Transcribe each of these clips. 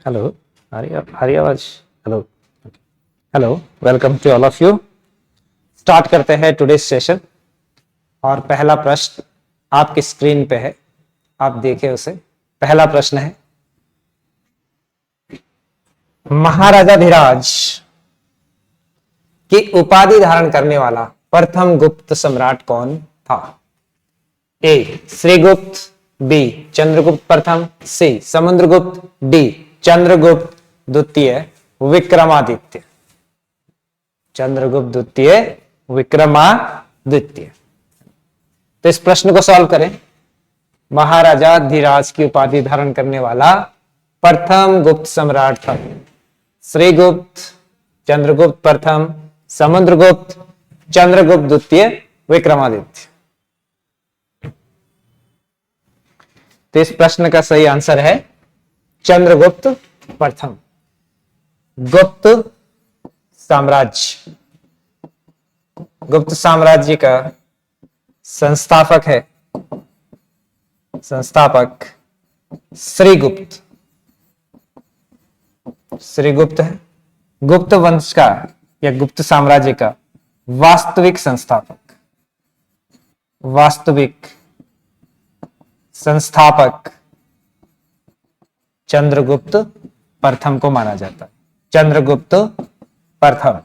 Hello, आ रही आवाज? Hello, hello, welcome to all of you. Start करते हैं टुडे सेशन। और पहला प्रश्न आपकी स्क्रीन पे है, आप देखिए उसे। पहला प्रश्न है, महाराजा धीराज की उपाधि धारण करने वाला प्रथम गुप्त सम्राट कौन था? ए श्रीगुप्त, बी चंद्रगुप्त प्रथम, सी समुद्रगुप्त, डी चंद्रगुप्त द्वितीय विक्रमादित्य। चंद्रगुप्त द्वितीय विक्रमादित्य। तो इस प्रश्न को सॉल्व करें। महाराजा धीराज की उपाधि धारण करने वाला प्रथम गुप्त सम्राट था श्रीगुप्त, चंद्रगुप्त प्रथम, समुद्रगुप्त, चंद्रगुप्त द्वितीय, विक्रमादित्य। तो इस प्रश्न का सही आंसर है चंद्रगुप्त प्रथम। गुप्त साम्राज्य, गुप्त साम्राज्य का संस्थापक है, संस्थापक श्रीगुप्त। श्रीगुप्त है गुप्त वंश का या गुप्त साम्राज्य का वास्तविक संस्थापक। वास्तविक संस्थापक चंद्रगुप्त प्रथम को माना जाता है। चंद्रगुप्त प्रथम।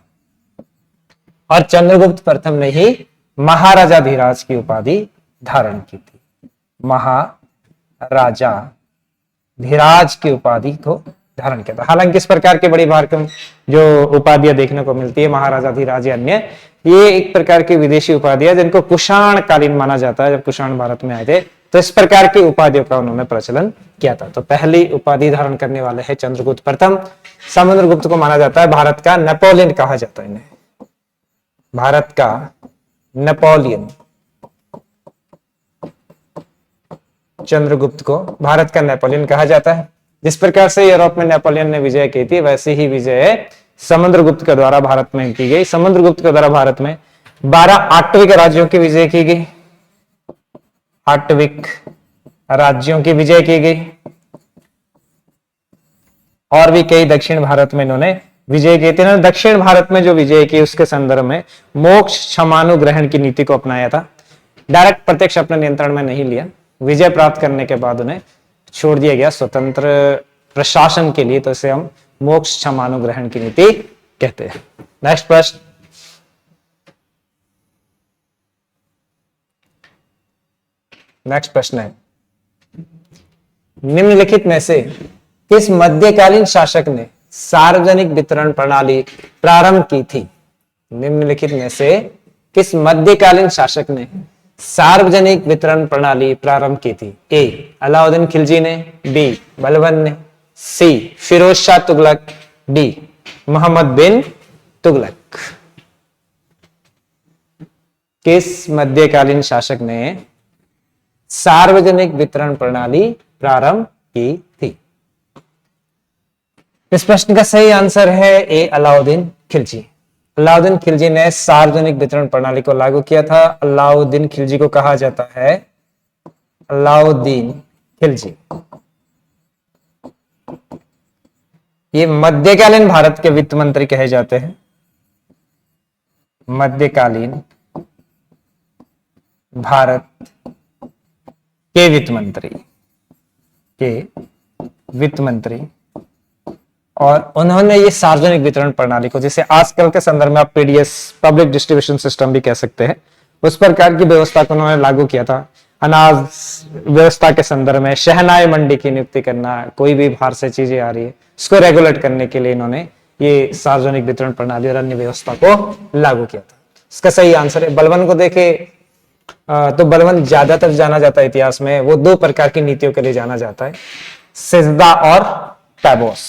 और चंद्रगुप्त प्रथम ने ही महाराजा धीराज की उपाधि धारण की थी। महाराजा धीराज की उपाधि को धारण किया था। हालांकि इस प्रकार के बड़ी भरकम जो उपाधियां देखने को मिलती है, महाराजा धीराज या अन्य, ये एक प्रकार की विदेशी उपाधियां जिनको कुषाण कालीन माना जाता है। जब कुषाण भारत में आए थे तो इस प्रकार की उपाधियों का उन्होंने प्रचलन किया था। तो पहली उपाधि धारण करने वाले हैं चंद्रगुप्त प्रथम। समुद्रगुप्त को माना जाता है भारत का नेपोलियन कहा जाता है इन्हें। भारत का नेपोलियन, चंद्रगुप्त को भारत का नेपोलियन कहा जाता है। जिस प्रकार से यूरोप में नेपोलियन ने विजय की थी, वैसे ही विजय समुद्रगुप्त के द्वारा भारत में की गई। समुद्रगुप्त के द्वारा भारत में 12 आट्विक राज्यों की विजय की गई। आट्विक राज्यों की विजय की गई और भी कई दक्षिण भारत में इन्होंने विजय की थी। इन्होंने दक्षिण भारत में जो विजय की उसके संदर्भ में मोक्ष क्षमानुग्रहण की नीति को अपनाया था। डायरेक्ट प्रत्यक्ष अपने नियंत्रण में नहीं लिया। विजय प्राप्त करने के बाद उन्हें छोड़ दिया गया स्वतंत्र प्रशासन के लिए। तो इसे हम मोक्ष क्षमानुग्रहण की नीति कहते हैं। नेक्स्ट प्रश्न, नेक्स्ट प्रश्न है, निम्नलिखित में से किस मध्यकालीन शासक ने सार्वजनिक वितरण प्रणाली प्रारंभ की थी? निम्नलिखित में से किस मध्यकालीन शासक ने सार्वजनिक वितरण प्रणाली प्रारंभ की थी? ए अलाउद्दीन खिलजी ने, बी बलबन ने, सी फिरोज शाह तुगलक, डी मोहम्मद बिन तुगलक। किस मध्यकालीन शासक ने सार्वजनिक वितरण प्रणाली प्रारंभ की थी? इस प्रश्न का सही आंसर है ए अलाउद्दीन खिलजी। अलाउद्दीन खिलजी ने सार्वजनिक वितरण प्रणाली को लागू किया था। अलाउद्दीन खिलजी को कहा जाता है अलाउद्दीन खिलजी। ये मध्यकालीन भारत के वित्त मंत्री कहे जाते हैं। मध्यकालीन भारत के वित्त मंत्री और उन्होंने ये सार्वजनिक वितरण प्रणाली को, जिसे आजकल के संदर्भ में आप पीडीएस पब्लिक डिस्ट्रीब्यूशन सिस्टम भी कह सकते हैं, उस प्रकार की व्यवस्था को उन्होंने लागू किया था। अनाज व्यवस्था के संदर्भ में शहनाई मंडी की नियुक्ति करना, कोई भी बाहर से चीजें आ रही है उसको रेगुलेट करने के लिए इन्होंने ये सार्वजनिक वितरण प्रणाली और अन्य व्यवस्था को लागू किया था। इसका सही आंसर है बलबन को देखे तो बलबन ज्यादातर जाना जाता है इतिहास में, वो 2 प्रकार की नीतियों के लिए जाना जाता है, सिजदा और पैबोस।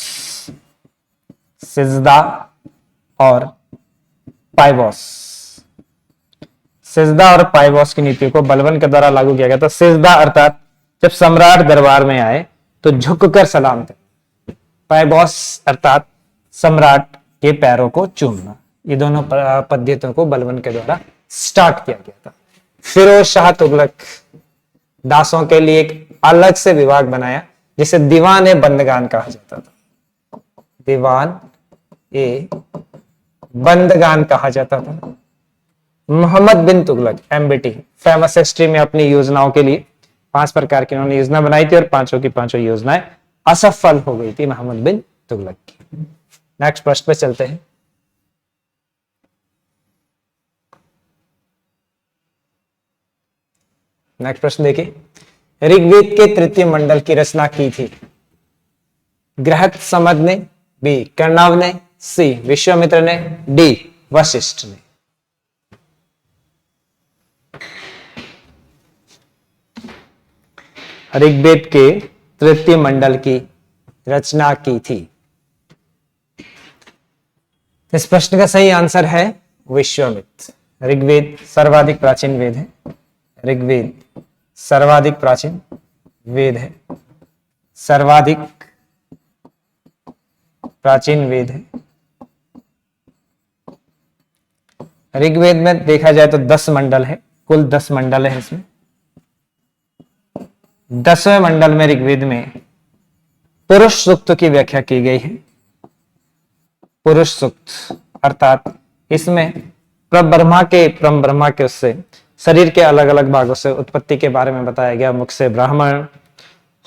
सिजदा और पाइबोस। सिजदा और पाइबोस की नीतियों को बलबन के द्वारा लागू किया गया था। सिजदा अर्थात जब सम्राट दरबार में आए तो झुककर सलाम करें। पाइबोस अर्थात सम्राट के पैरों को चूमना। ये दोनों पद्धतियों को बलबन के द्वारा स्टार्ट किया गया था। फिरोज शाह तुगलक दासों के लिए एक अलग से विभाग बनाया जिसे दीवान बंदगान कहा जाता था। दीवान ए बंदगान कहा जाता था। मोहम्मद बिन तुगलक, एमबीटी, फेमस हिस्ट्री में अपनी योजनाओं के लिए 5 प्रकार की उन्होंने योजना बनाई थी और पांचों की पांचों योजनाएं असफल हो गई थी मोहम्मद बिन तुगलक की। नेक्स्ट प्रश्न पे चलते हैं। नेक्स्ट प्रश्न देखिए, ऋग्वेद के तृतीय मंडल की रचना की थी? गृहस्थ समद ने, बी कर्णव ने, सी विश्वामित्र ने, डी वशिष्ठ ने। ऋग्वेद के तृतीय मंडल की रचना की थी। इस प्रश्न का सही आंसर है विश्वामित्र। ऋग्वेद सर्वाधिक प्राचीन वेद है। ऋग्वेद सर्वाधिक प्राचीन वेद है। सर्वाधिक प्राचीन वेद है। ऋग्वेद में देखा जाए तो 10 मंडल है, कुल 10 मंडल है इसमें। 10वें मंडल में ऋग्वेद में पुरुष सूक्त की व्याख्या की गई है। पुरुष सूक्त अर्थात इसमें परब्रह्मा के उससे शरीर के अलग अलग भागों से उत्पत्ति के बारे में बताया गया। मुख से ब्राह्मण,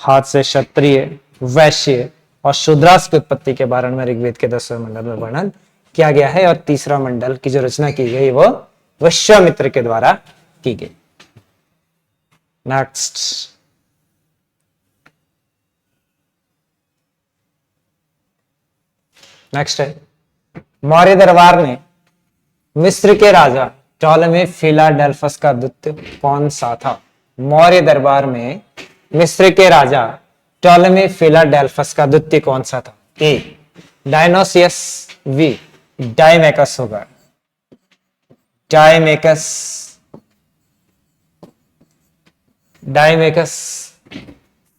हाथ से क्षत्रिय, वैश्य और शूद्रास की उत्पत्ति के बारे में ऋग्वेद के 10वें मंडल में वर्णन किया गया है। और तीसरा मंडल की जो रचना की गई वो विश्वामित्र के द्वारा की गई। नेक्स्ट, है मौर्य दरबार में मिस्र के राजा टॉलेमी फिलाडेल्फस का द्वितीय कौन सा था? मौर्य दरबार में मिस्र के राजा टॉलेमी फिलाडेल्फस का द्वितीय कौन सा था? ए डायनोसियस, बी डायमेकस होगा, डायमेकस,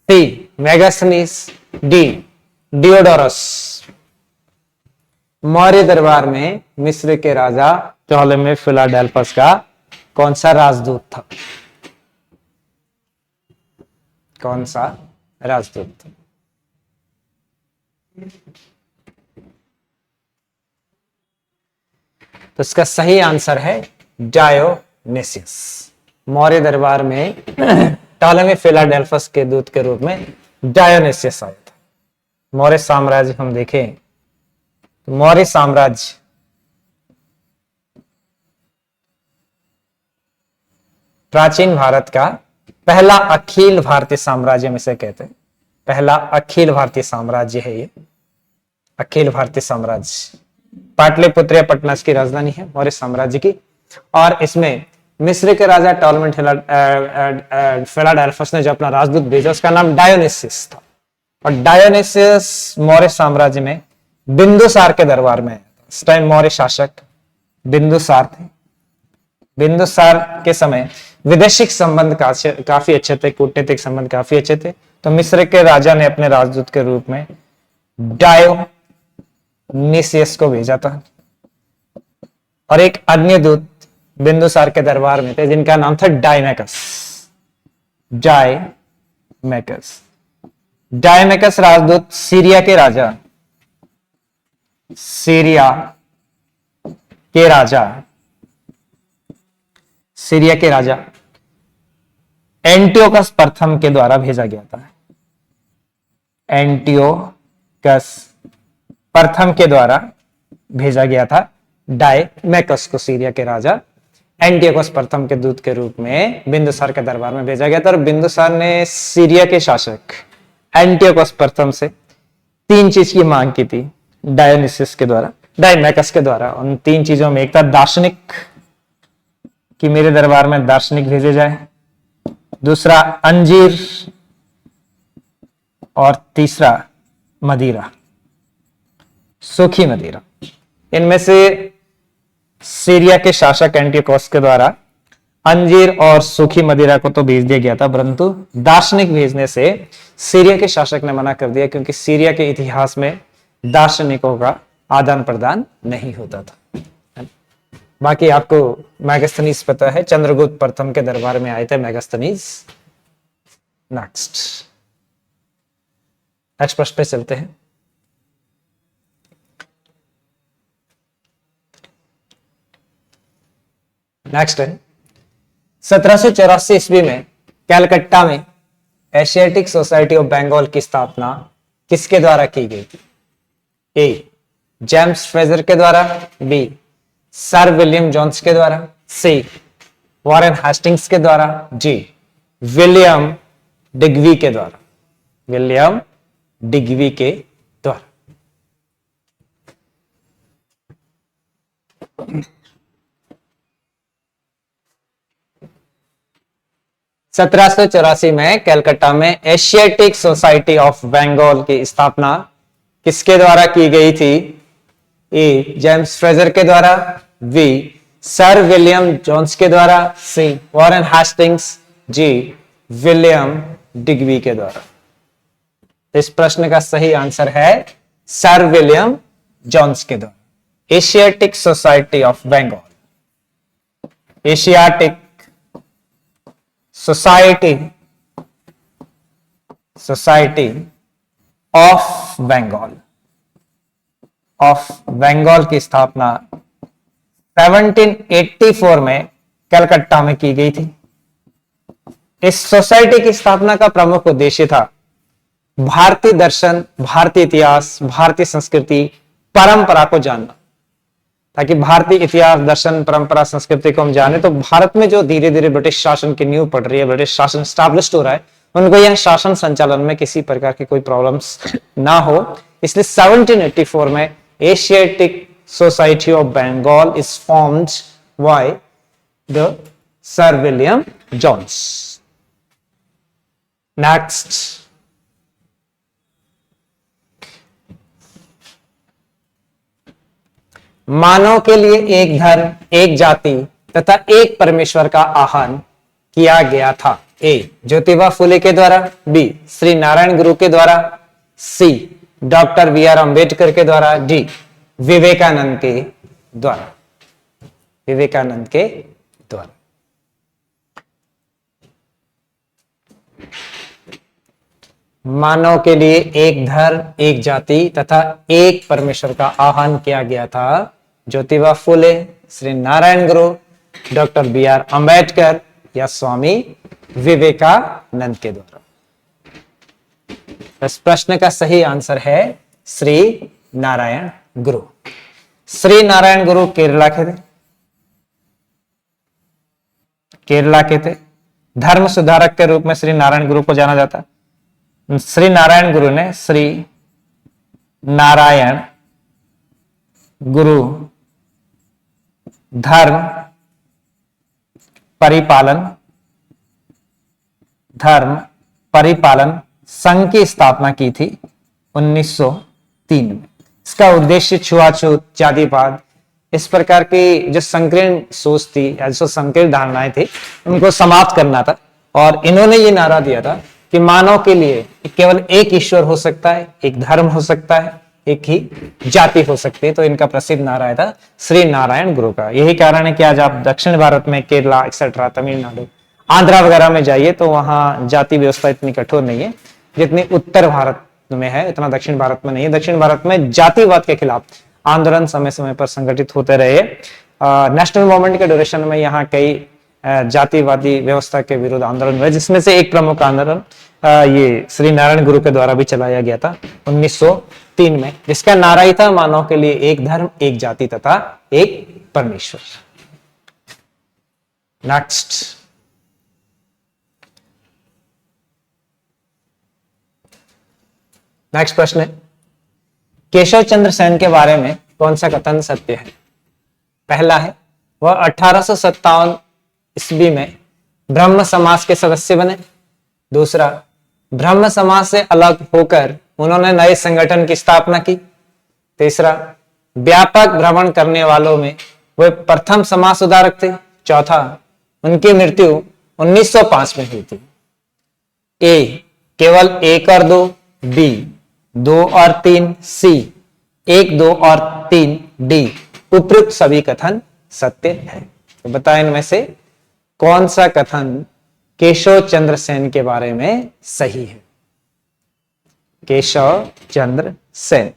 सी मेगास्थनीस, डी डियोडोरस। मौर्य दरबार में मिस्र के राजा टॉलेमी फिलाडेल्फस का कौन सा राजदूत था? कौन सा राजदूत था? तो इसका सही आंसर है डायोनेसियस। मौर्य दरबार में टॉलेमी फिलाडेल्फस के दूत के रूप में डायोनेसियस आया था। मौर्य साम्राज्य हम देखें, मौर्य साम्राज्य प्राचीन भारत का पहला अखिल भारतीय साम्राज्य में से कहते हैं। पहला अखिल भारतीय साम्राज्य है ये। अखिल भारतीय साम्राज्य पाटलिपुत्र या पटना की राजधानी है मौर्य साम्राज्य की। और इसमें मिस्र के राजा टॉलेमी फिलाडेल्फस ने जो अपना राजदूत भेजा उसका नाम डायोनेसियस था। और डायोनेसियस मौर्य साम्राज्य में बिंदुसार के दरबार में, इस टाइम मौर्य शासक बिंदुसार थे। बिंदुसार के समय विदेशिक संबंध काफी अच्छे थे, कूटनीतिक संबंध काफी अच्छे थे। तो मिस्र के राजा ने अपने राजदूत के रूप में डायोनिसियस को भेजा था। और एक अन्य दूत बिंदुसार के दरबार में थे जिनका नाम था डायमेकस। डायमेकस राजदूत सीरिया के राजा एंटियोकस प्रथम के द्वारा भेजा गया था। एंटियोकस प्रथम के द्वारा भेजा गया था डायमेकस को। सीरिया के राजा एंटियोकस प्रथम के दूत के रूप में बिंदुसार के दरबार में भेजा गया था। और बिंदुसार ने सीरिया के शासक एंटियोकस प्रथम से 3 चीज की मांग की थी डायमेकस के द्वारा। उन 3 चीजों में एक था दार्शनिक, कि मेरे दरबार में दार्शनिक भेजे जाए। दूसरा अंजीर, और तीसरा मदिरा, सूखी मदिरा। इनमें से सीरिया के शासक एंटियोकस के द्वारा अंजीर और सूखी मदिरा को तो भेज दिया गया था, परंतु दार्शनिक भेजने से सीरिया के शासक ने मना कर दिया, क्योंकि सीरिया के इतिहास में दार्शनिकों का आदान प्रदान नहीं होता था। बाकी आपको मेगास्थनीज पता है, चंद्रगुप्त प्रथम के दरबार में आए थे मेगास्थनीज। नेक्स्ट प्रश्न पे चलते हैं। नेक्स्ट है 1784 ईस्वी में कलकत्ता में एशियाटिक सोसाइटी ऑफ बंगाल की स्थापना किसके द्वारा की गई थी? ए जेम्स फ्रेजर के द्वारा, बी सर विलियम जोन्स के द्वारा, सी वॉरेन हेस्टिंग्स के द्वारा, जी विलियम डिग्वी के द्वारा। विलियम डिग्वी के द्वारा। 1784 में कलकत्ता में एशियाटिक सोसाइटी ऑफ बंगाल की स्थापना किसके द्वारा की गई थी? ए जेम्स फ्रेजर के द्वारा, बी सर विलियम जोन्स के द्वारा, सी वॉरेन हेस्टिंग्स, जी विलियम डिग्वी के द्वारा। इस प्रश्न का सही आंसर है सर विलियम जोन्स के द्वारा। Asiatic society of Bengal, Asiatic society of Bengal की स्थापना 1784 में कलकत्ता में की गई थी। इस सोसाइटी की स्थापना का प्रमुख उद्देश्य था भारतीय दर्शन, भारतीय इतिहास, भारतीय संस्कृति, परंपरा को जानना। ताकि भारतीय इतिहास, दर्शन, परंपरा, संस्कृति को हम जाने, तो भारत में जो धीरे धीरे ब्रिटिश शासन की नींव पड़ रही है, ब्रिटिश शासन स्टैब्लिश्ड हो रहा है, उनको यह शासन संचालन में किसी प्रकार की कोई प्रॉब्लम्स ना हो, इसलिए 1784 में Asiatic society of Bengal is formed by the sir William Jones. Next, मानव के लिए एक धर्म, एक जाति तथा एक परमेश्वर का आह्वान किया गया था। ए ज्योतिबा फुले के द्वारा, बी श्री नारायण गुरु के द्वारा, सी डॉक्टर बी आर अम्बेडकर के द्वारा, डी विवेकानंद के द्वारा। विवेकानंद के द्वारा। मानव के लिए एक धर्म, एक जाति तथा एक परमेश्वर का आह्वान किया गया था ज्योतिबा फुले, श्री नारायण गुरु, डॉक्टर बी आर अम्बेडकर या स्वामी विवेकानंद के द्वारा। इस प्रश्न का सही आंसर है श्री नारायण गुरु। श्री नारायण गुरु केरला के थे। केरला के थे। धर्म सुधारक के रूप में श्री नारायण गुरु को जाना जाता। श्री नारायण गुरु ने श्री नारायण गुरु धर्म परिपालन संघ की स्थापना की थी 1903 में। इसका उद्देश्य छुआछूत, जातिवाद, इस प्रकार की जो संकीर्ण सोच थी या जो संकीर्ण धारणाएं थी, उनको समाप्त करना था। और इन्होंने ये नारा दिया था कि मानव के लिए केवल एक ईश्वर हो सकता है, एक धर्म हो सकता है, एक ही जाति हो सकती है। तो इनका प्रसिद्ध नारा था श्री नारायण गुरु का। यही कारण है कि आज आप दक्षिण भारत में केरला एक्सेट्रा, तमिलनाडु, आंध्रा वगैरह में जाइए तो वहां जाति व्यवस्था इतनी कठोर नहीं है जितनी उत्तर भारत में है, इतना दक्षिण भारत में नहीं है। दक्षिण भारत में जातिवाद के खिलाफ आंदोलन समय समय पर संगठित होते रहे। नेशनल मूवमेंट के ड्यूरेशन में यहाँ कई जातिवादी व्यवस्था के विरुद्ध आंदोलन हुए, जिसमें से एक प्रमुख आंदोलन ये श्री नारायण गुरु के द्वारा भी चलाया गया था 1903 में, जिसका नारा ही था मानव के लिए एक धर्म, एक जाति तथा एक परमेश्वर। नेक्स्ट प्रश्न है, केशव चंद्र सेन के बारे में कौन सा कथन सत्य है? पहला है वह 1857 ईस्वी में ब्रह्म समाज के सदस्य बने। दूसरा, ब्रह्म समाज से अलग होकर उन्होंने नए संगठन की स्थापना की। तीसरा, व्यापक भ्रमण करने वालों में वे प्रथम समाज सुधारक थे। चौथा, उनकी मृत्यु 1905 में हुई थी। ए केवल 1 और 2, बी 2 और 3, सी 1, 2 और 3, डी उपयुक्त सभी कथन सत्य है। तो बताएं इनमें से कौन सा कथन केशव चंद्र सेन के बारे में सही है? केशव चंद्र सेन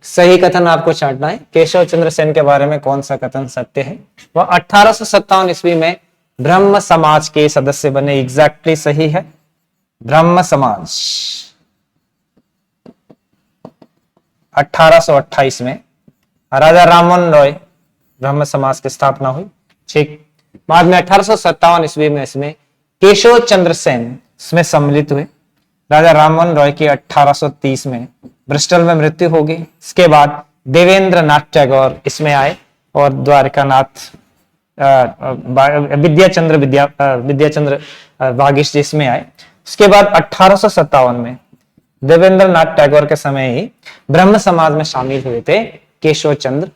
सही कथन आपको छांटना है। केशव चंद्र सेन के बारे में कौन सा कथन सत्य है? वह 1857 ईस्वी में ब्रह्म समाज के सदस्य बने। एग्जैक्टली सही है। ब्रह्म समाज 1828 में राजा राममोहन रॉय ब्रह्म समाज की स्थापना हुई। ठीक। बाद में 1857 ईस्वी में इसमें केशव चंद्र सेन इसमें सम्मिलित हुए। राजा राममोहन रॉय की 1830 में ब्रिस्टल में मृत्यु हो गई। इसके बाद देवेंद्र नाथ टैगोर इसमें आए और द्वारकानाथ विद्याचंद्र वागीश जी इसमें आए। उसके बाद 1857 में देवेंद्र नाथ टैगोर के समय ही ब्रह्म समाज में शामिल हुए थे केशव चंद्र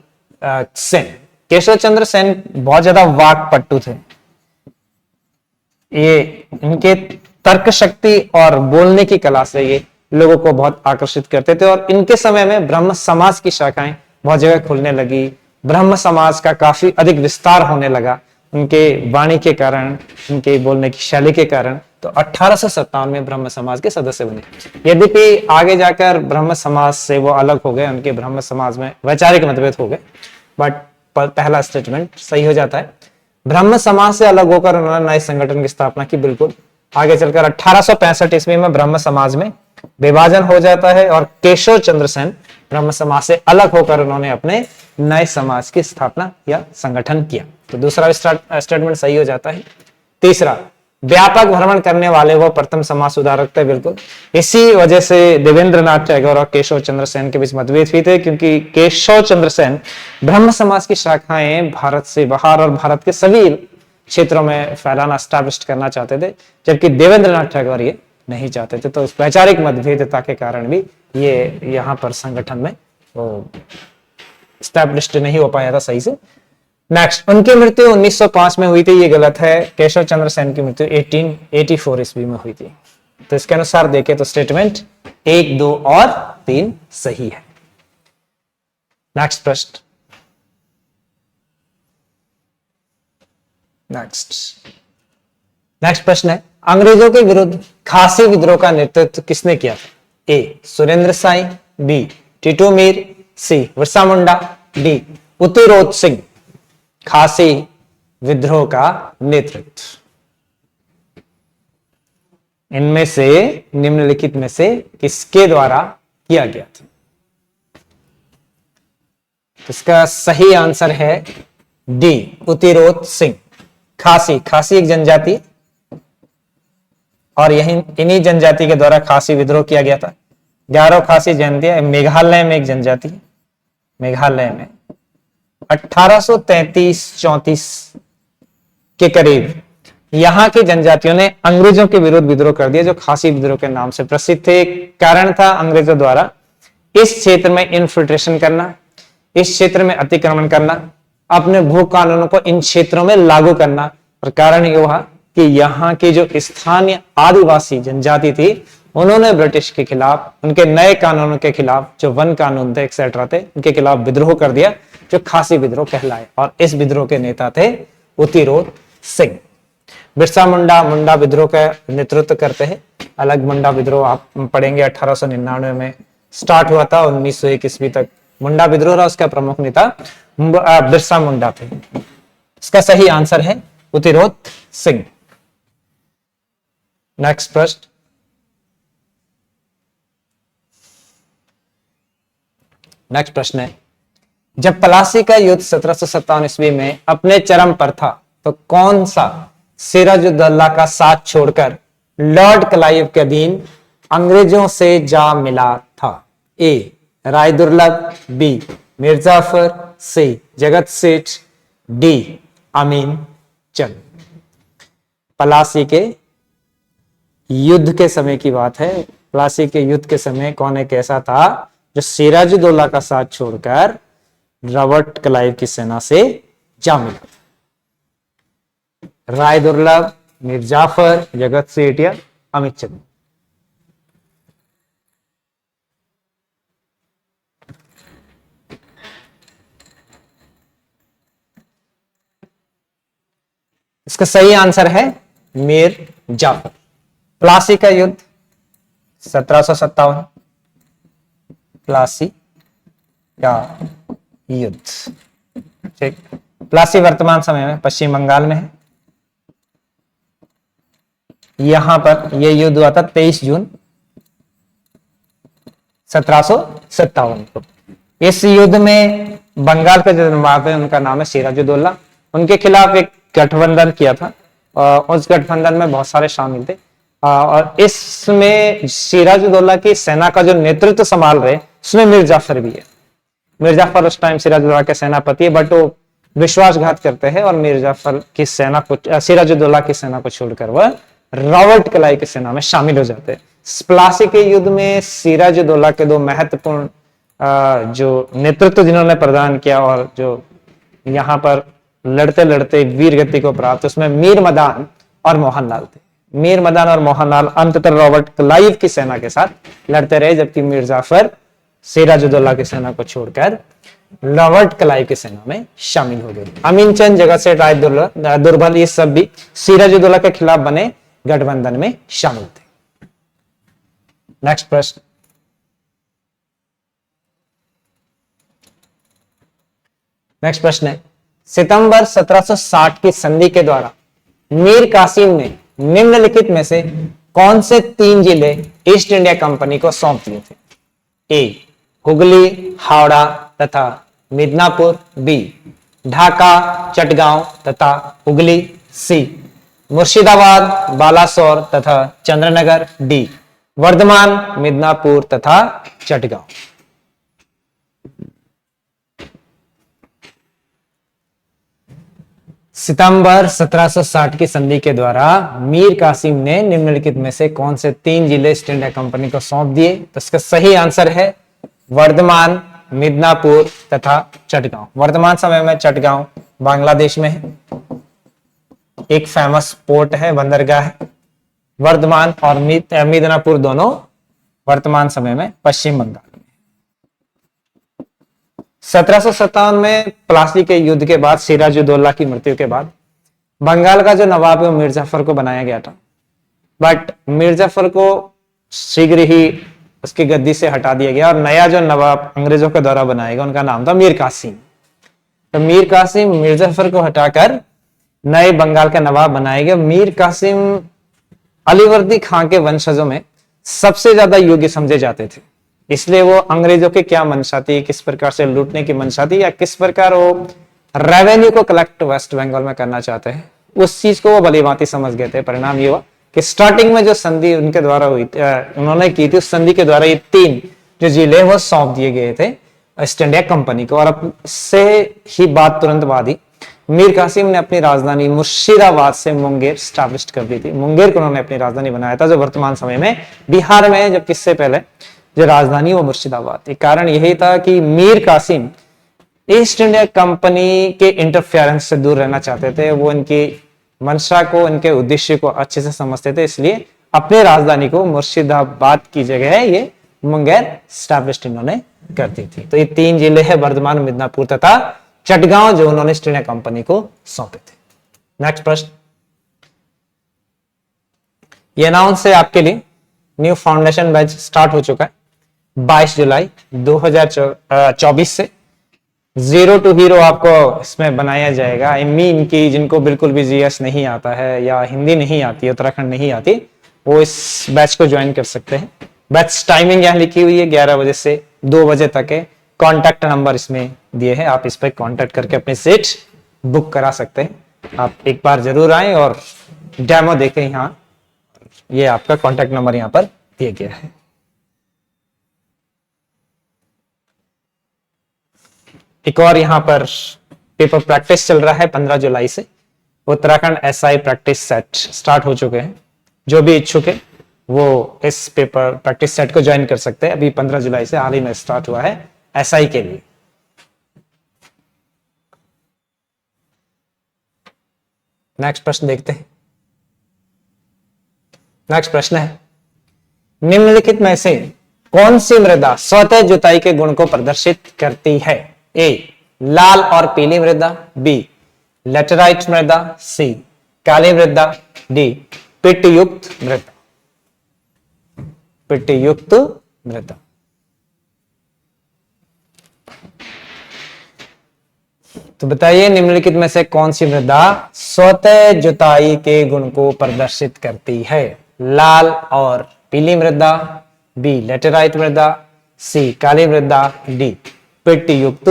सेन। केशव चंद्र सेन बहुत ज्यादा वाक्पटु थे। ये इनके तर्क शक्ति और बोलने की कला से ये लोगों को बहुत आकर्षित करते थे और इनके समय में ब्रह्म समाज की शाखाएं बहुत जगह खुलने लगी। ब्रह्म समाज का काफी अधिक विस्तार होने लगा उनके वाणी के कारण, उनके बोलने की शैली के कारण। तो 1857 में ब्रह्म समाज के सदस्य बने। यद्यपि आगे जाकर ब्रह्म समाज से वो अलग हो गए, उनके ब्रह्म समाज में वैचारिक मतभेद हो गए, बट पहला स्टेटमेंट सही हो जाता है। ब्रह्म समाज से अलग होकर उन्होंने नए संगठन की स्थापना की। बिल्कुल। आगे चलकर 1865 ईस्वी में ब्रह्म समाज में विभाजन हो जाता है और केशव चंद्र सेन ब्रह्म समाज से अलग होकर उन्होंने अपने नए समाज की स्थापना या संगठन किया। तो दूसरा स्टेटमेंट सही हो जाता है। तीसरा, व्यापक भ्रमण करने वाले वो प्रथम समाज सुधारक थे। बिल्कुल। इसी वजह से देवेंद्र नाथ टैगोर और केशव चंद्र सेन के बीच मतभेद भी थे, क्योंकि केशव चंद्र सेन ब्रह्म समाज की शाखाएं भारत से बाहर और भारत के सभी क्षेत्रों में फैलाना, स्टैब्लिश करना चाहते थे, जबकि देवेंद्र नाथ टैगोर ये नहीं चाहते थे। तो वैचारिक मतभेदता के कारण भी ये यहाँ पर संगठन में स्टैब्लिश्ड नहीं हो पाया था सही से। नेक्स्ट, उनकी मृत्यु 1905 में हुई थी। ये गलत है। केशव चंद्र सेन की मृत्यु 1884 ईस्वी में हुई थी। तो इसके अनुसार देखें तो स्टेटमेंट 1, 2 और 3 सही है। नेक्स्ट प्रश्न। नेक्स्ट प्रश्न है, अंग्रेजों के विरुद्ध खासी विद्रोह का नेतृत्व किसने किया था? ए, सुरेंद्र साई, बी, टीटू मीर, सी, बिरसा मुंडा, डी, उतिरोध सिंह। खासी विद्रोह का नेतृत्व इनमें से निम्नलिखित में से किसके द्वारा किया गया था? इसका सही आंसर है डी, उतिरोध सिंह। खासी एक जनजाति और यही इन्हीं जनजाति के द्वारा खासी विद्रोह किया गया था। गारो खासी जनजाति मेघालय में एक जनजाति है। मेघालय में 1833-34 के करीब यहां की जनजातियों ने अंग्रेजों के विरुद्ध विद्रोह कर दिया, जो खासी विद्रोह के नाम से प्रसिद्ध थे। कारण था अंग्रेजों द्वारा इस क्षेत्र में इन्फिल्ट्रेशन करना, इस क्षेत्र में अतिक्रमण करना, अपने भू कानूनों को इन क्षेत्रों में लागू करना। और कारण ये हुआ कि यहाँ की जो स्थानीय आदिवासी जनजाति थी, उन्होंने ब्रिटिश के खिलाफ, उनके नए कानूनों के खिलाफ, जो वन कानून थे एक्सेट्रा थे, उनके खिलाफ विद्रोह कर दिया, जो खासी विद्रोह कहलाए। और इस विद्रोह के नेता थे उतिरोध सिंह। बिरसा मुंडा विद्रोह का नेतृत्व करते हैं। अलग मुंडा विद्रोह आप पढ़ेंगे 1899 में स्टार्ट हुआ था, 1901 ईस्वी तक मुंडा विद्रोह रहा। उसका प्रमुख नेता बिरसा मुंडा थे। इसका सही आंसर है उतिरोध सिंह। नेक्स्ट प्रश्न। नेक्स्ट प्रश्न है, जब प्लासी का युद्ध 1757 ईस्वी में अपने चरम पर था, तो कौन सा सिराजुद्दौला का साथ छोड़कर लॉर्ड क्लाइव के अधीन अंग्रेजों से जा मिला था? ए, राय दुर्लभ, बी, मिर्जाफर, सी, जगत सेठ, डी, अमीन चंद। प्लासी के युद्ध के समय की बात है। प्लासी के युद्ध के समय कौन एक ऐसा था जो सिराजुद्दौला का साथ छोड़कर रॉबर्ट क्लाइव की सेना से जा मिला? राय दुर्लभ, मिर्जाफर, जगत सेठ या अमित चंद? इसका सही आंसर है मीर जाफर। प्लासी का युद्ध 1757, प्लासी या युद्ध। ठीक, प्लासी वर्तमान समय में पश्चिम बंगाल में है। यहां पर यह युद्ध हुआ था 23 जून 1757 को। इस युद्ध में बंगाल का जो नवाब है उनका नाम है सिराजुद्दौला। उनके खिलाफ एक गठबंधन किया था और उस गठबंधन में बहुत सारे शामिल थे और इसमें सिराजुद्दौला की सेना का जो नेतृत्व संभाल रहे उसमें मीर जाफर भी है। मीर जाफर उस टाइम सिराजुद्दौला के सेनापति है, बट वो विश्वासघात करते हैं और मीर जाफर की सेना को, सिराजुद्दौला की सेना को छोड़कर वह रॉबर्ट क्लाइव की सेना में शामिल हो जाते हैं। प्लासी के युद्ध में सिराजुद्दौला के दो महत्वपूर्ण जो नेतृत्व जिन्होंने प्रदान किया और जो यहाँ पर लड़ते लड़ते वीर गति को प्राप्त, उसमें मीर मदान और मोहनलाल थे। मीर मदान और मोहनलाल अंततः रॉबर्ट क्लाइव की सेना के साथ लड़ते रहे, जबकि मीर जाफर सिराजुद्दौला की सेना को छोड़कर रॉबर्ट क्लाइव की सेना में शामिल हो गए। अमीन चंद, जगत सेठ, राय दुर्बल, ये सब भी सिराजुद्दौला के खिलाफ बने गठबंधन में शामिल थे। नेक्स्ट प्रश्न, नेक्स्ट प्रश्न है, सितंबर 1760 की संधि के द्वारा मीर कासिम ने निम्नलिखित में से कौन से 3 जिले ईस्ट इंडिया कंपनी को सौंप दिए थे? ए हुगली, हावड़ा तथा मिदनापुर, बी ढाका, चटगांव तथा हुगली, सी मुर्शिदाबाद, बालासोर तथा चंद्रनगर, डी वर्धमान, मिदनापुर तथा चटगांव। सितंबर 1760 की संधि के द्वारा मीर कासिम ने निम्नलिखित में से कौन से 3 जिले ईस्ट इंडिया कंपनी को सौंप दिए? तो इसका सही आंसर है वर्धमान, मिदनापुर तथा चटगांव। वर्तमान समय में चटगांव बांग्लादेश में है, एक फेमस पोर्ट है, बंदरगाह है। वर्धमान और मिदनापुर दोनों वर्तमान समय में पश्चिम बंगाल में। 1757 में प्लासी के युद्ध के बाद, सिराजुद्दौला की मृत्यु के बाद, बंगाल का जो नवाब है वो मीर जाफर को बनाया गया था, बट मीर जाफर को शीघ्र ही उसकी गद्दी से हटा दिया गया और नया जो नवाब अंग्रेजों के द्वारा बनाया गया उनका नाम था मीर कासिम। तो मीर कासिम मीर जाफर को हटाकर नए बंगाल का नवाब बनाया गया। मीर कासिम अलीवर्दी खां के वंशजों में सबसे ज्यादा योग्य समझे जाते थे, इसलिए वो अंग्रेजों की क्या मंशा थी, किस प्रकार से लूटने की मंशा थी या किस प्रकार वो रेवेन्यू को कलेक्ट वेस्ट बंगाल में करना चाहते हैं, उस चीज को वो भलीभांति समझ गए थे। परिणाम ये हुआ कि स्टार्टिंग में जो संधि उनके द्वारा हुई उन्होंने की थी, उस संधि के द्वारा ये 3 जो जिले वो सौंप दिए गए थे ईस्ट इंडिया कंपनी को। और अब से ही बात तुरंत बाद ही मीर कासिम ने अपनी राजधानी मुर्शिदाबाद से मुंगेर स्टैब्लिश कर दी थी। मुंगेर को उन्होंने अपनी राजधानी बनाया था, जो वर्तमान समय में बिहार में है, जबकि इससे पहले जो राजधानी वो मुर्शिदाबाद थी। कारण यही था कि Mir Qasim East India Company के इंटरफेरेंस से दूर रहना चाहते थे। वो इनकी मंशा को, इनके उद्देश्य को अच्छे से समझते थे, इसलिए अपनी राजधानी को मुर्शिदाबाद की जगह ये मुंगेर स्टैब्लिश इन्होंने कर दी थी। तो ये 3 जिले हैं वर्धमान, मिदनापुर तथा चटगांव, जो उन्होंने ईस्ट इंडिया कंपनी को सौंपे थे। नेक्स्ट प्रश्न, ये अनाउंस है आपके लिए, न्यू फाउंडेशन बैच स्टार्ट हो चुका है 22 जुलाई 2024 से। 0 to हीरो आपको इसमें बनाया जाएगा। आई मीन कि जिनको बिल्कुल भी जीएस नहीं आता है या हिंदी नहीं आती, उत्तराखंड नहीं आती, वो इस बैच को ज्वाइन कर सकते हैं। बैच टाइमिंग यहाँ लिखी हुई है, 11 बजे से 2 बजे तक है। कॉन्टैक्ट नंबर इसमें दिए हैं, आप इस पर कॉन्टैक्ट करके अपनी सीट बुक करा सकते हैं। आप एक बार जरूर आए और डेमो देखें। यहाँ ये आपका कॉन्टैक्ट नंबर यहाँ पर दिया गया है। एक और यहाँ पर पेपर प्रैक्टिस चल रहा है 15 जुलाई से। Uttarakhand SI practice set start हो चुके हैं। जो भी इच्छुक है वो इस पेपर प्रैक्टिस सेट को ज्वाइन कर सकते हैं। अभी 15 जुलाई से हाल ही में स्टार्ट हुआ है एसआई के लिए। नेक्स्ट प्रश्न देखते हैं। नेक्स्ट प्रश्न है, निम्नलिखित में से कौन सी मृदा स्वतः जुताई के गुण को प्रदर्शित करती है? ए लाल और पीली मृदा, बी लेटराइट मृदा, सी काली मृदा, डी पिट युक्त मृदा। पिट युक्त मृदा। तो बताइए निम्नलिखित में से कौन सी मृदा स्वतः जुताई के गुण को प्रदर्शित करती है? लाल और पीली मृदा, बी लेटेराइट मृदा, सी काली मृदा, डी पिट्ट युक्त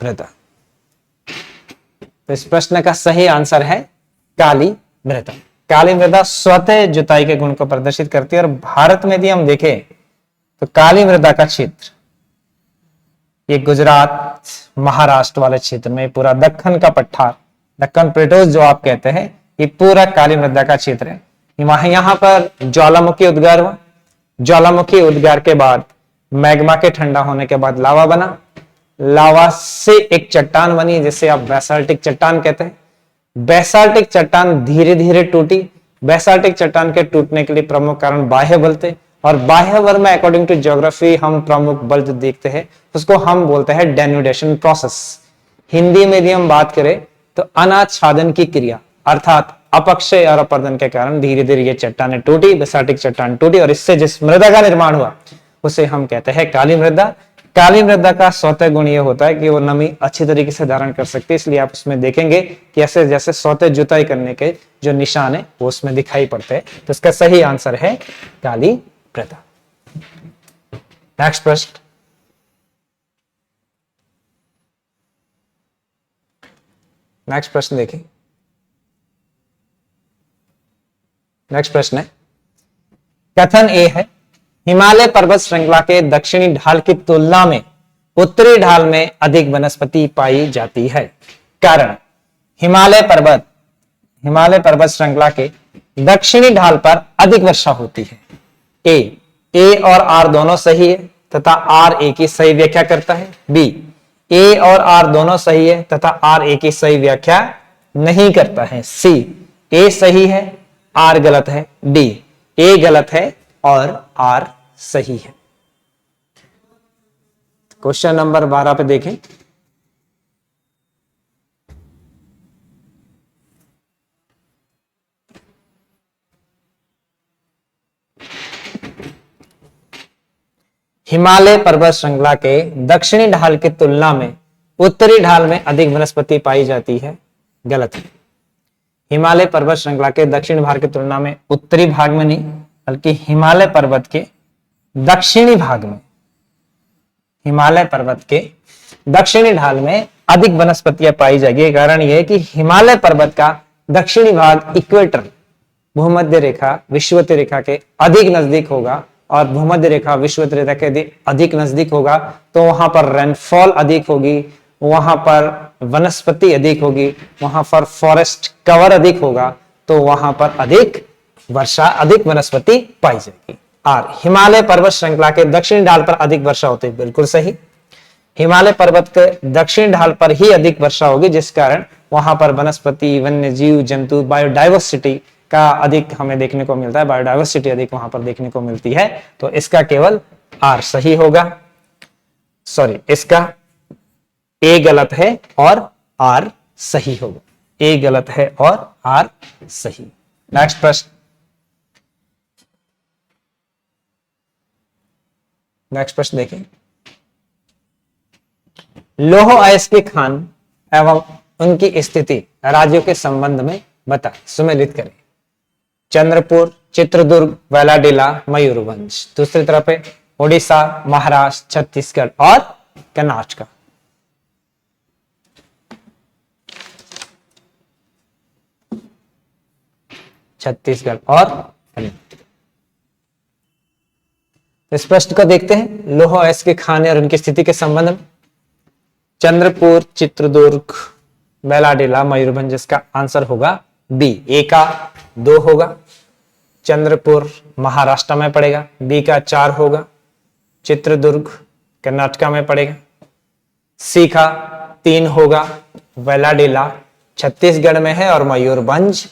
मृदा। तो इस प्रश्न का सही आंसर है काली मृदा। काली मृदा स्वतः जुताई के गुण को प्रदर्शित करती है। और भारत में यदि हम देखें तो काली मृदा का क्षेत्र ये गुजरात महाराष्ट्र वाले क्षेत्र में पूरा दक्कन का पठार, दक्कन प्लेटोज जो आप कहते हैं, ये पूरा काली मृदा का क्षेत्र है। यहाँ पर ज्वालामुखी उद्गार हुआ, ज्वालामुखी उद्गार के बाद मैग्मा के ठंडा होने के बाद लावा बना, लावा से एक चट्टान बनी जिसे आप बेसाल्टिक चट्टान कहते हैं। बेसाल्टिक चट्टान धीरे धीरे टूटी। बेसाल्टिक चट्टान के टूटने के लिए प्रमुख कारण बाह्य बल थे, और बाह्य बल में अकॉर्डिंग टू ज्योग्राफी हम प्रमुख बल जो देखते हैं उसको हम बोलते हैं डेन्यूडेशन प्रोसेस। हिंदी में यदि हम बात करें तो अनाच्छादन की क्रिया अर्थात अपक्षय और अपर्दन के कारण धीरे धीरे ये चट्टानें टूटी, बेसाल्टिक चट्टान टूटी, और इससे जिस मृदा का निर्माण हुआ उसे हम कहते हैं काली मृदा। काली मृदा का स्वतः गुण यह होता है कि वो नमी अच्छी तरीके से धारण कर सकती है, इसलिए आप उसमें देखेंगे कि ऐसे जैसे स्वतः जुताई करने के जो निशान है वो उसमें दिखाई पड़ते हैं। तो इसका सही आंसर है काली मृदा। नेक्स्ट प्रश्न, नेक्स्ट प्रश्न देखिए। नेक्स्ट प्रश्न है, कथन ए है हिमालय पर्वत श्रृंखला के दक्षिणी ढाल की तुलना में उत्तरी ढाल में अधिक वनस्पति पाई जाती है। कारण, हिमालय पर्वत श्रृंखला के दक्षिणी ढाल पर अधिक वर्षा होती है। ए और आर दोनों सही है तथा आर ए की सही व्याख्या करता है। बी, ए और आर दोनों सही है तथा आर ए की सही व्याख्या नहीं करता है। सी, ए सही है आर गलत है। डी, ए गलत है और आर सही है। क्वेश्चन नंबर 12 पे देखें। हिमालय पर्वत श्रृंखला के दक्षिणी ढाल की तुलना में उत्तरी ढाल में अधिक वनस्पति पाई जाती है। गलत है। हिमालय पर्वत श्रृंखला के दक्षिणी भाग की तुलना में उत्तरी भाग में नहीं, बल्कि हिमालय पर्वत के दक्षिणी भाग में, हिमालय पर्वत के दक्षिणी ढाल में अधिक वनस्पतियां पाई जाएगी। कारण यह है कि हिमालय पर्वत का दक्षिणी भाग इक्वेटर, भूमध्य रेखा विषुवत रेखा के अधिक नजदीक होगा, और भूमध्य रेखा विषुवत रेखा के अधिक नजदीक होगा तो वहां पर रेनफॉल अधिक होगी, वहां पर वनस्पति अधिक होगी, वहां पर फॉरेस्ट कवर अधिक होगा, तो वहां पर अधिक वर्षा, अधिक वनस्पति पाई जाएगी। और हिमालय पर्वत श्रृंखला के दक्षिणी ढाल पर अधिक वर्षा होती है। बिल्कुल सही, हिमालय पर्वत के दक्षिणी ढाल पर ही अधिक वर्षा होगी, जिस कारण वहां पर वनस्पति, वन्य जीव जंतु, बायोडाइवर्सिटी का अधिक हमें देखने को मिलता है। बायोडाइवर्सिटी अधिक वहां पर देखने को मिलती है। तो इसका केवल आर सही होगा, सॉरी इसका ए गलत है और आर सही होगा। ए गलत है और आर सही। नेक्स्ट प्रश्न, नेक्स्ट प्रश्न देखें। लौह अयस्क खान एवं उनकी स्थिति राज्यों के संबंध में बता, सुमेलित करें। चंद्रपुर, चित्रदुर्ग, वेलाडीला, मयूरभंज। दूसरी तरफ है उड़ीसा, महाराष्ट्र, छत्तीसगढ़ और कर्नाटक। छत्तीसगढ़ और कर्नाटक। इस प्रश्न को देखते हैं। लौह अयस्क खान और उनकी स्थिति के संबंध में चंद्रपुर, चित्रदुर्ग, बेलाडीला, मयूरभंज। इसका आंसर होगा बी। ए का 2 होगा, चंद्रपुर महाराष्ट्र में पड़ेगा। बी का 4 होगा, चित्रदुर्ग कर्नाटक में पड़ेगा। सी का 3 होगा, वेलाडीला छत्तीसगढ़ में है और मयूरभंज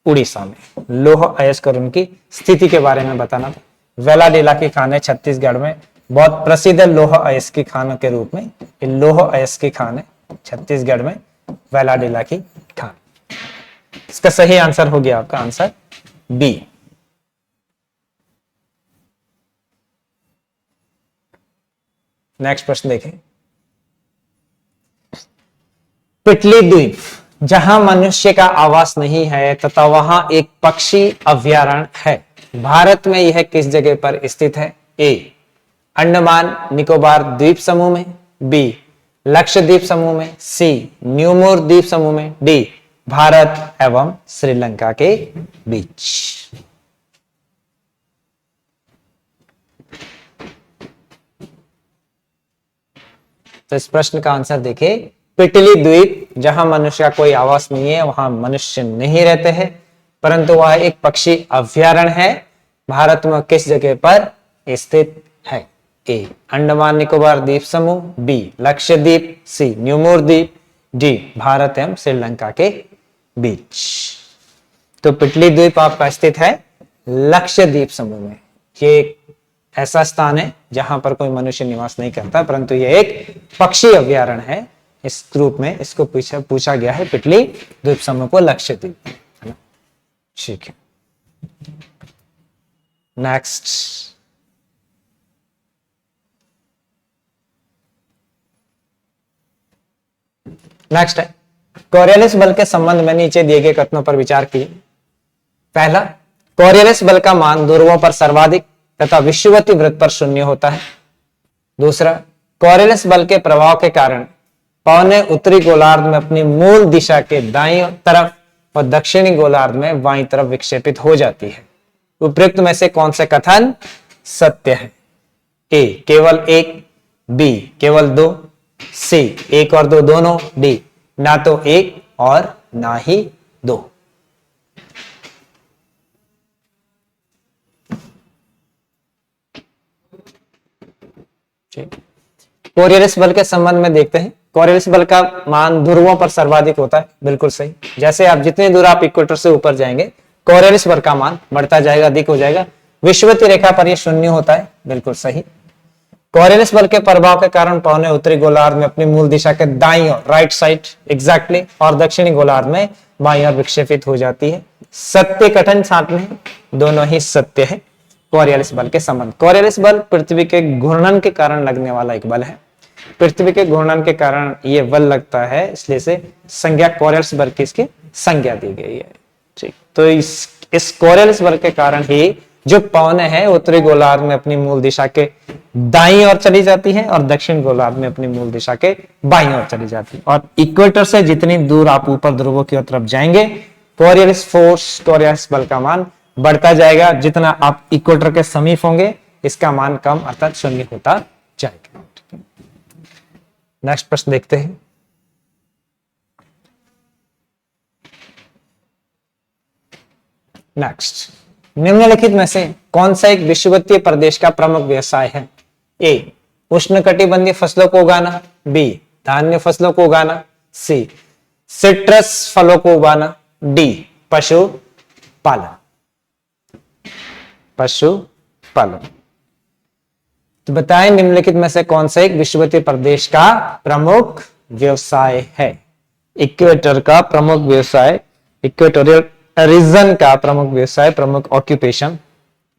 उड़ीसा में। लौह अयस्क और उनकी स्थिति के बारे में बताना था। वेलाडीला की खान है छत्तीसगढ़ में, बहुत प्रसिद्ध है लौह अयस्क की खानों के रूप में। लौह अयस्क की खान है छत्तीसगढ़ में, वेलाडीला की खान। इसका सही आंसर हो गया आपका आंसर बी। नेक्स्ट प्रश्न देखें। पिटली द्वीप जहां मनुष्य का आवास नहीं है तथा वहां एक पक्षी अभयारण्य है, भारत में यह किस जगह पर स्थित है? ए अंडमान निकोबार द्वीप समूह में, बी लक्षद्वीप समूह में, सी न्यूमोर द्वीप समूह में, डी भारत एवं श्रीलंका के बीच। तो इस प्रश्न का आंसर देखिए, पिटली द्वीप जहां मनुष्य का कोई आवास नहीं है, वहां मनुष्य नहीं रहते हैं, परंतु वह एक पक्षी अभयारण्य है, भारत में किस जगह पर स्थित है? ए अंडमान निकोबार द्वीप समूह, बी लक्षद्वीप, सी न्यूमोर द्वीप, डी भारत एवं श्रीलंका के बीच। तो पिटली द्वीप आपका स्थित है लक्षद्वीप समूह में। ये एक ऐसा स्थान है जहां पर कोई मनुष्य निवास नहीं करता, परंतु यह एक पक्षी अभयारण्य है। इस ग्रुप में इसको पूछा गया है, पिटली द्वीप समूह को लक्षद्वीप, है ना? ठीक है, नेक्स्ट। नेक्स्ट है, कोरियलिस बल के संबंध में नीचे दिए गए कथनों पर विचार कीजिए। पहला, कोरियलिस बल का मान ध्रुवों पर सर्वाधिक तथा विषुवतीय वृत्त पर शून्य होता है। दूसरा, कोरियलिस बल के प्रभाव के कारण पौने उत्तरी गोलार्ध में अपनी मूल दिशा के दाईं तरफ और दक्षिणी गोलार्ध में बाईं तरफ विक्षेपित हो जाती है। उपयुक्त में से कौन से कथन सत्य है? ए केवल एक, बी केवल दो, सी एक और दो दोनों, डी ना तो एक और ना ही दो। कोरियलिस बल के संबंध में देखते हैं। कोरियलिस बल का मान ध्रुवों पर सर्वाधिक होता है, बिल्कुल सही। जैसे आप जितनी दूर आप इक्वेटर से ऊपर जाएंगे, कोरियलिस बल का मान बढ़ता जाएगा, अधिक हो जाएगा। विषुवतीय रेखा पर यह शून्य होता है, बिल्कुल सही। कोरियलिस बल के प्रभाव के कारण पौने उत्तरी गोलार्ध में अपनी मूल दिशा के दाईं ओर, राइट साइड एग्जैक्टली, और दक्षिणी गोलार्ध में बाईं ओर विक्षेपित हो जाती है। सत्य कथन साथ में, दोनों ही सत्य है। कोरियलिस बल के संबंध, कोरियलिस बल पृथ्वी के घूर्णन के कारण लगने वाला एक बल है। पृथ्वी के घूर्णन के कारण ये बल लगता है, इसलिए से संज्ञा कोरियलिस बल की इसकी संज्ञा दी गई है। ठीक, तो इस कोरियलिस बल के कारण ही जो पवनें हैं उत्तरी गोलार्ध में अपनी मूल दिशा के दाईं ओर चली जाती है और दक्षिण गोलार्ध में अपनी मूल दिशा के बाईं ओर चली जाती है। और इक्वेटर से जितनी दूर आप ऊपर ध्रुवों की तरफ जाएंगे, कोरियलिस फोर्स, कोरियलिस बल का मान बढ़ता जाएगा। जितना आप इक्वेटर के समीप होंगे, इसका मान कम अर्थात शून्य होता जाएगा। नेक्स्ट प्रश्न देखते हैं। नेक्स्ट, निम्नलिखित में से कौन सा एक विषुवतीय प्रदेश का प्रमुख व्यवसाय है? ए उष्णकटिबंधीय फसलों को उगाना, बी धान्य फसलों को उगाना, सी सिट्रस फलों को उगाना, डी पशु पालन। तो बताएं निम्नलिखित में से कौन सा एक विषुवतीय प्रदेश का प्रमुख व्यवसाय है? इक्वेटर का प्रमुख व्यवसाय, इक्वेटोरियल रीजन का प्रमुख व्यवसाय, प्रमुख ऑक्यूपेशन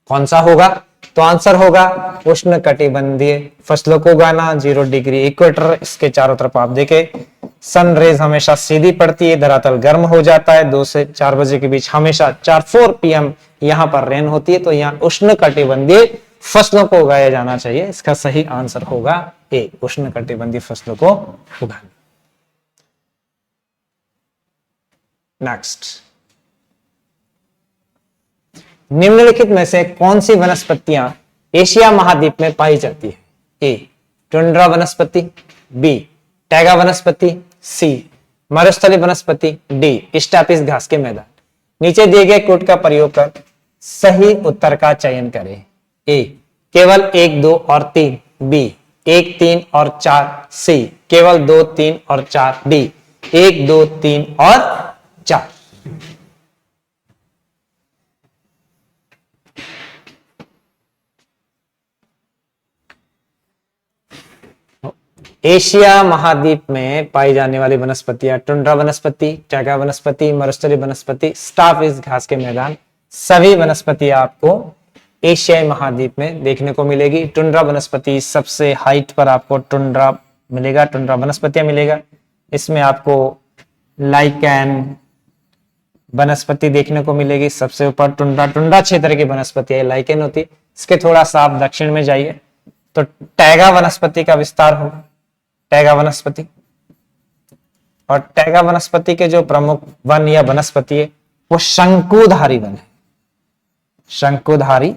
कौन सा होगा? तो आंसर होगा उष्णकटिबंधीय फसलों को उगाना, 0 डिग्री इक्वेटर, इसके चारों तरफ आप देखें सन रेज हमेशा सीधी पड़ती है, धरातल गर्म हो जाता है। 2 से 4 बजे के बीच हमेशा 4 PM यहाँ पर रेन होती है, तो यहाँ उष्णकटिबंधीय फसलों को उगाया जाना चाहिए। इसका सही आंसर होगा ए उष्णकटिबंधीय फसलों को उगाना। नेक्स्ट, निम्नलिखित में से कौन सी वनस्पतियां एशिया महाद्वीप में पाई जाती है? ए टुंड्रा वनस्पति, बी टैगा वनस्पति, सी मरुस्थलीय वनस्पति, डी स्टेपिस घास के मैदान। नीचे दिए गए कोड का प्रयोग कर सही उत्तर का चयन करें। ए केवल 1, 2 और 3, बी 1, 3 और 4, सी केवल 2, 3 और 4, डी 1, 2, 3 और 4। एशिया महाद्वीप में पाई जाने वाली वनस्पतियां टुंड्रा वनस्पति, टैगा वनस्पति, मरुस्थलीय वनस्पति, स्टापिस घास के मैदान, सभी वनस्पतियां आपको एशियाई महाद्वीप में देखने को मिलेगी। टुंड्रा वनस्पति सबसे हाइट पर आपको टुंड्रा मिलेगा, टुंड्रा वनस्पतियां मिलेगा। इसमें आपको लाइकेन वनस्पति देखने को मिलेगी। सबसे ऊपर टुंडा टुंडा क्षेत्र की वनस्पति है लाइकेन होती है। इसके थोड़ा सा आप दक्षिण में जाइए तो टैगा वनस्पति का विस्तार होगा, टैगा वनस्पति। और टैगा वनस्पति के जो प्रमुख वन या वनस्पति है वो शंकुधारी वन है। शंकुधारी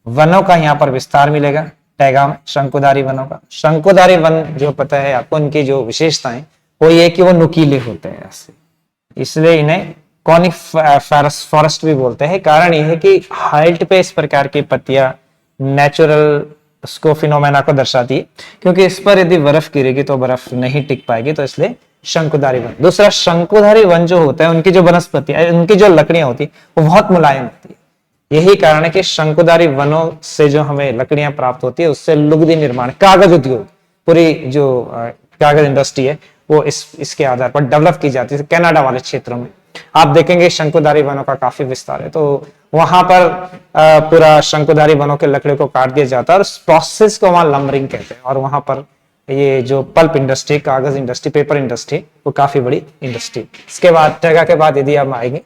वनों का यहाँ पर विस्तार मिलेगा टैगा में, शंकुधारी वनों का। शंकुधारी वन जो पता है आपको, उनकी जो विशेषताएं वो ये कि वो नुकीले होते हैं ऐसे, इसलिए इन्हें कॉनिफेरस फॉरेस्ट भी बोलते हैं। कारण यह है कि हाइट पे इस प्रकार की पत्तियां नेचुरल उसको फिनोमेना को दर्शाती है, क्योंकि इस पर यदि बर्फ गिरेगी तो बर्फ नहीं टिक पाएगी, तो इसलिए शंकुधारी वन। दूसरा, शंकुधारी वन जो होता है उनकी जो वनस्पति है, उनकी जो लकड़ियां होती है वो बहुत मुलायम होती है। यही कारण है कि शंकुधारी वनों से जो हमें लकड़ियां प्राप्त होती है उससे लुगदी निर्माण, कागज उद्योग, पूरी जो कागज इंडस्ट्री है वो इसके आधार पर डेवलप की जाती है। कनाडा वाले क्षेत्रों में आप देखेंगे शंकुधारी वनों का काफी विस्तार है, तो वहां पर पूरा शंकुधारी वनों के लकड़े को काट दिया जाता है और उस प्रोसेस को वहां लम्बरिंग कहते हैं। और वहां पर ये जो पल्प इंडस्ट्री, कागज इंडस्ट्री, पेपर इंडस्ट्री, वो काफी बड़ी इंडस्ट्री। इसके बाद टैगा के बाद यदि आप आएंगे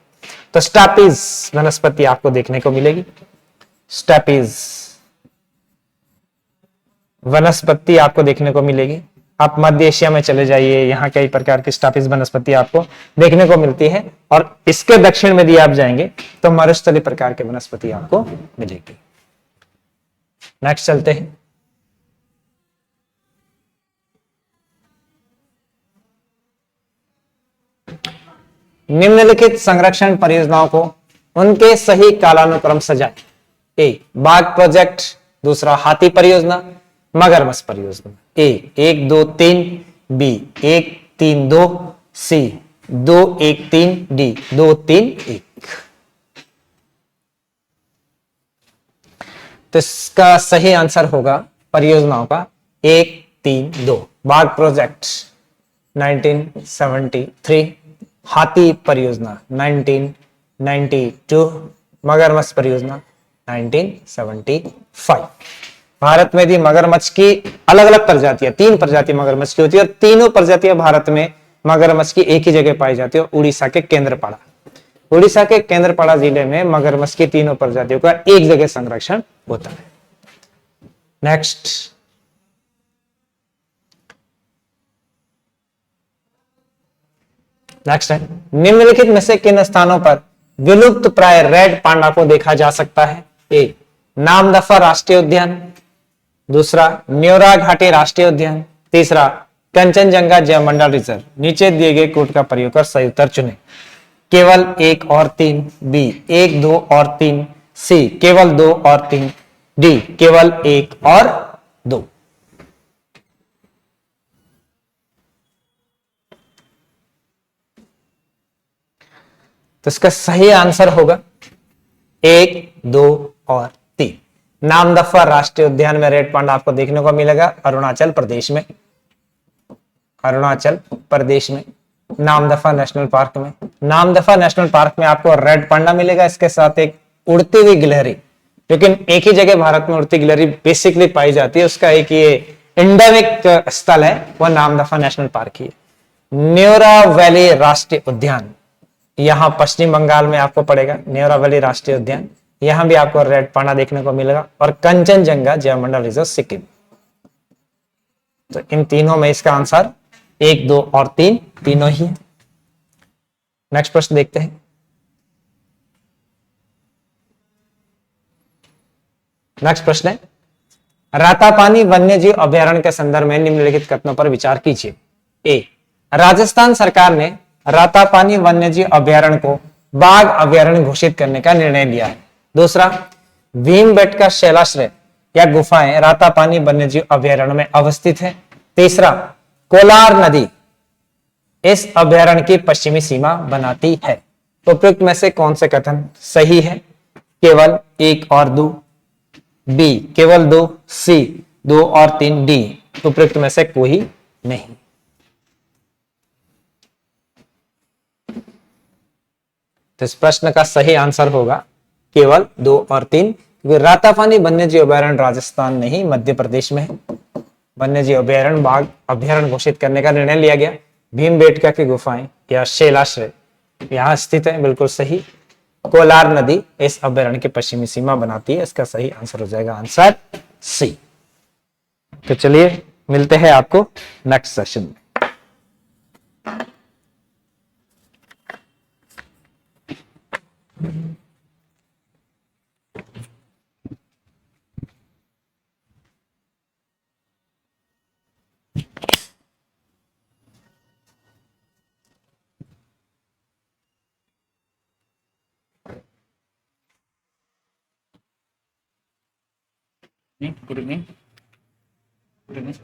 तो स्टैपीज वनस्पति आपको देखने को मिलेगी। स्टैपीज वनस्पति आपको देखने को मिलेगी। आप मध्य एशिया में चले जाइए, यहाँ कई प्रकार की स्टैपीज वनस्पति आपको देखने को मिलती है। और इसके दक्षिण में यदि आप जाएंगे तो मरुस्थलीय प्रकार के वनस्पति आपको मिलेगी। नेक्स्ट चलते हैं। निम्नलिखित संरक्षण परियोजनाओं को उनके सही कालानुक्रम से जाए। ए, बाघ प्रोजेक्ट। दूसरा, हाथी परियोजना। मगरमच्छ परियोजना। ए 1 2 3, बी 1 3 2, सी 2 1 3, डी 2 3 1। तो इसका सही आंसर होगा परियोजनाओं का 1 3 2। बाघ प्रोजेक्ट 1973, हाथी परियोजना 1992, मगरमच्छ परियोजना 1975। भारत में भी मगरमच्छ की अलग अलग प्रजातियां, 3 प्रजाति मगरमच्छ की होती है और तीनों प्रजातियां भारत में मगरमच्छ की एक ही जगह पाई जाती है, उड़ीसा के केंद्रपाड़ा। उड़ीसा के केंद्रपाड़ा जिले में मगरमच्छ की तीनों प्रजातियों का एक जगह संरक्षण होता है। नेक्स्ट, नेक्स्ट है, निम्नलिखित में से किन स्थानों पर विलुप्त प्राय रेड पांडा को देखा जा सकता है? ए, नामदफा राष्ट्रीय उद्यान। दूसरा, न्योरा घाटी राष्ट्रीय उद्यान। तीसरा, कंचनजंगा जैवमंडल रिजर्व। नीचे दिए गए कोड का प्रयोग कर सही उत्तर चुने। केवल 1 और 3, बी 1 2 और 3, सी केवल 2 और 3, डी केवल 1 और 2। तो इसका सही आंसर होगा 1 2 और 3। नामदफा राष्ट्रीय उद्यान में रेड पांडा आपको देखने को मिलेगा अरुणाचल प्रदेश में। अरुणाचल प्रदेश में नामदफा नेशनल पार्क में। नामदफा नेशनल पार्क में आपको रेड पांडा मिलेगा, इसके साथ एक उड़ती हुई गिलहरी, लेकिन एक ही जगह भारत में उड़ती गिलहरी बेसिकली पाई जाती है, उसका एक ये एंडेमिक स्थल है, वह नामदफा नेशनल पार्क ही है। न्योरा वैली राष्ट्रीय उद्यान यहां पश्चिम बंगाल में आपको पड़ेगा, न्योरा वैली राष्ट्रीय उद्यान। यहां भी आपको रेड पांडा देखने को मिलेगा। और कंचनजंगा जैवमंडल रिजर्व सिक्किम। तो इन तीनों में इसका आंसर 1 2 और 3 तीनों ही है। नेक्स्ट प्रश्न देखते हैं। नेक्स्ट प्रश्न है, रातापानी वन्यजीव अभयारण्य के संदर्भ में निम्नलिखित कथनों पर विचार कीजिए। ए, राजस्थान सरकार ने रातापानी वन्यजीव अभयारण्य को बाघ अभयारण्य घोषित करने का निर्णय लिया है। दूसरा, भीमबेटका शैलाश्रय या गुफाएं रातापानी वन्यजीव अभयारण्य में अवस्थित है। तीसरा, कोलार नदी इस अभयारण्य की पश्चिमी सीमा बनाती है। उपयुक्त में से कौन से कथन सही है? केवल 1 और 2, बी केवल 2, सी 2 और 3, डी उपयुक्त में से कोई नहीं। तो इस प्रश्न का सही आंसर होगा केवल 2 और 3। रातापानी वन्यजीव अभयारण्य राजस्थान नहीं, मध्य प्रदेश में है। वन्यजीव अभयारण्य बाघ अभयारण्य घोषित करने का निर्णय लिया गया भीमबेटका की गुफाएं या शैलाश्रय यहाँ स्थित है, बिल्कुल सही। कोलार नदी इस अभ्यारण्य की पश्चिमी सीमा बनाती है, इसका सही आंसर हो जाएगा आंसर सी। तो चलिए मिलते हैं आपको नेक्स्ट सेशन में। Good evening. Good evening.